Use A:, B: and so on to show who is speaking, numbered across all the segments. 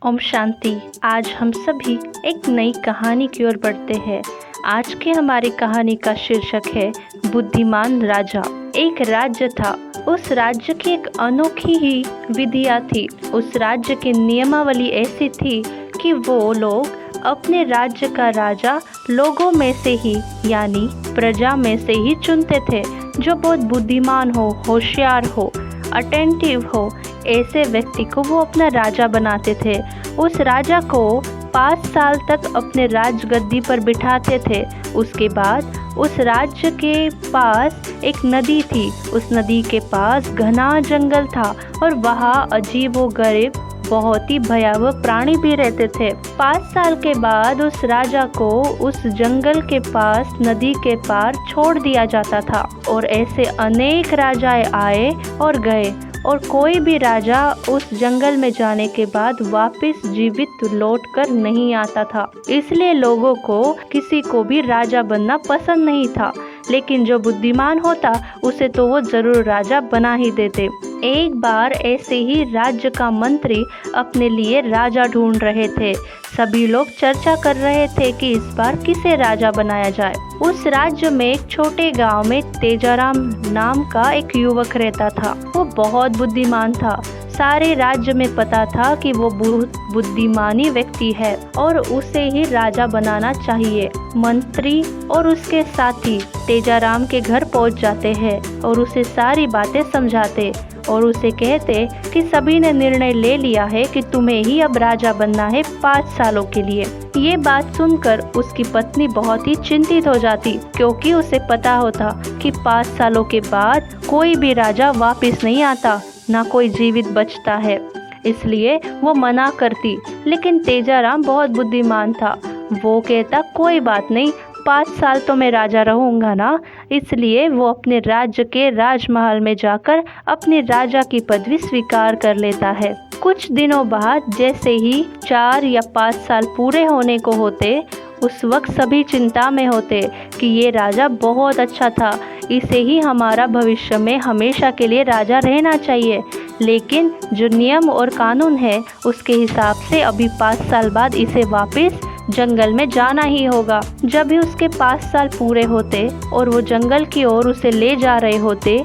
A: ओम शांति। आज हम सभी एक नई कहानी की ओर बढ़ते हैं। आज की हमारी कहानी का शीर्षक है बुद्धिमान राजा। एक राज्य था। उस राज्य की एक अनोखी ही विधियाँ थी। उस राज्य की नियमावली ऐसी थी कि वो लोग अपने राज्य का राजा लोगों में से ही यानी प्रजा में से ही चुनते थे, जो बहुत बुद्धिमान हो, होशियार हो, अटेंटिव हो। ऐसे व्यक्ति को वो अपना राजा बनाते थे। उस राजा को 5 साल तक अपने राजगद्दी पर बिठाते थे। उसके बाद उस राज्य के पास एक नदी थी। उस नदी के पास घना जंगल था और वहाँ अजीबोगरीब बहुत ही भयावह प्राणी भी रहते थे। 5 साल के बाद उस राजा को उस जंगल के पास नदी के पार छोड़ दिया जाता था और ऐसे अनेक राजाएं आए और गए और कोई भी राजा उस जंगल में जाने के बाद वापस जीवित लौट कर नहीं आता था। इसलिए लोगों को किसी को भी राजा बनना पसंद नहीं था, लेकिन जो बुद्धिमान होता उसे तो वो जरूर राजा बना ही देते। एक बार ऐसे ही राज्य का मंत्री अपने लिए राजा ढूंढ रहे थे। सभी लोग चर्चा कर रहे थे कि इस बार किसे राजा बनाया जाए। उस राज्य में एक छोटे गांव में तेजाराम नाम का एक युवक रहता था। वो बहुत बुद्धिमान था। सारे राज्य में पता था कि वो बुद्धिमानी व्यक्ति है और उसे ही राजा बनाना चाहिए। मंत्री और उसके साथी तेजाराम के घर पहुंच जाते हैं और उसे सारी बातें समझाते और उसे कहते कि सभी ने निर्णय ले लिया है कि तुम्हें ही अब राजा बनना है 5 सालों के लिए। ये बात सुनकर उसकी पत्नी बहुत ही चिंतित हो जाती, क्योंकि उसे पता होता कि 5 सालों के बाद कोई भी राजा वापस नहीं आता, ना कोई जीवित बचता है। इसलिए वो मना करती, लेकिन तेजाराम बहुत बुद्धिमान था। वो कहता कोई बात नहीं, 5 साल तो मैं राजा रहूँगा ना। इसलिए वो अपने राज्य के राजमहल में जाकर अपनी राजा की पदवी स्वीकार कर लेता है। कुछ दिनों बाद जैसे ही 4 या 5 साल पूरे होने को होते, उस वक्त सभी चिंता में होते कि ये राजा बहुत अच्छा था, इसे ही हमारा भविष्य में हमेशा के लिए राजा रहना चाहिए। लेकिन जो नियम और कानून है उसके हिसाब से अभी 5 साल बाद इसे वापस जंगल में जाना ही होगा। जब भी उसके 5 साल पूरे होते और वो जंगल की ओर उसे ले जा रहे होते,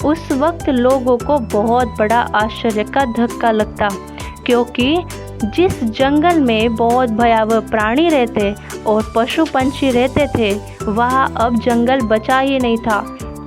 A: उस वक्त लोगों को बहुत बड़ा आश्चर्य का धक्का लगता, क्योंकि जिस जंगल में बहुत भयावह प्राणी रहते और पशु पंछी रहते थे, वहाँ अब जंगल बचा ही नहीं था।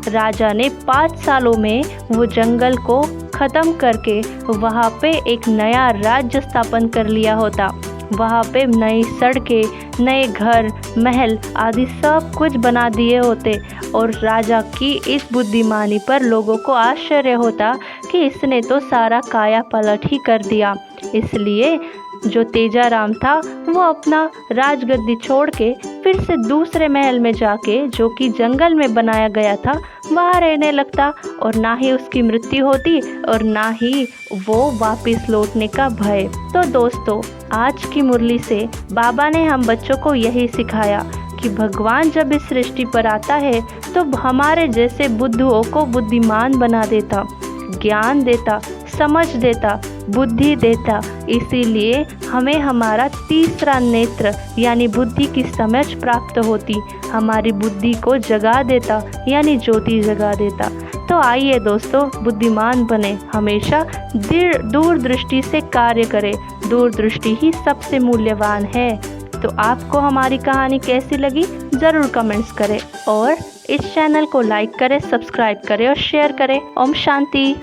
A: राजा ने 5 सालों में वो जंगल को ख़त्म करके वहाँ पे एक नया राज्य स्थापन कर लिया होता। वहाँ पे नई सड़कें, नए घर, महल आदि सब कुछ बना दिए होते और राजा की इस बुद्धिमानी पर लोगों को आश्चर्य होता कि इसने तो सारा काया पलट ही कर दिया। इसलिए जो तेजाराम था वो अपना राजगद्दी छोड़ के फिर से दूसरे महल में जाके, जो कि जंगल में बनाया गया था, वहाँ रहने लगता और ना ही उसकी मृत्यु होती और ना ही वो वापस लौटने का भय। तो दोस्तों, आज की मुरली से बाबा ने हम बच्चों को यही सिखाया कि भगवान जब इस सृष्टि पर आता है तो हमारे जैसे बुद्धुओं को बुद्धिमान बना देता, ज्ञान देता, समझ देता, बुद्धि देता। इसीलिए हमें हमारा तीसरा नेत्र यानी बुद्धि की समझ प्राप्त होती, हमारी बुद्धि को जगा देता यानी ज्योति जगा देता। तो आइए दोस्तों, बुद्धिमान बने, हमेशा दूरदृष्टि से कार्य करें। दूरदृष्टि ही सबसे मूल्यवान है। तो आपको हमारी कहानी कैसी लगी ज़रूर कमेंट्स करें और इस चैनल को लाइक करें, सब्सक्राइब करें और शेयर करें। ओम शांति।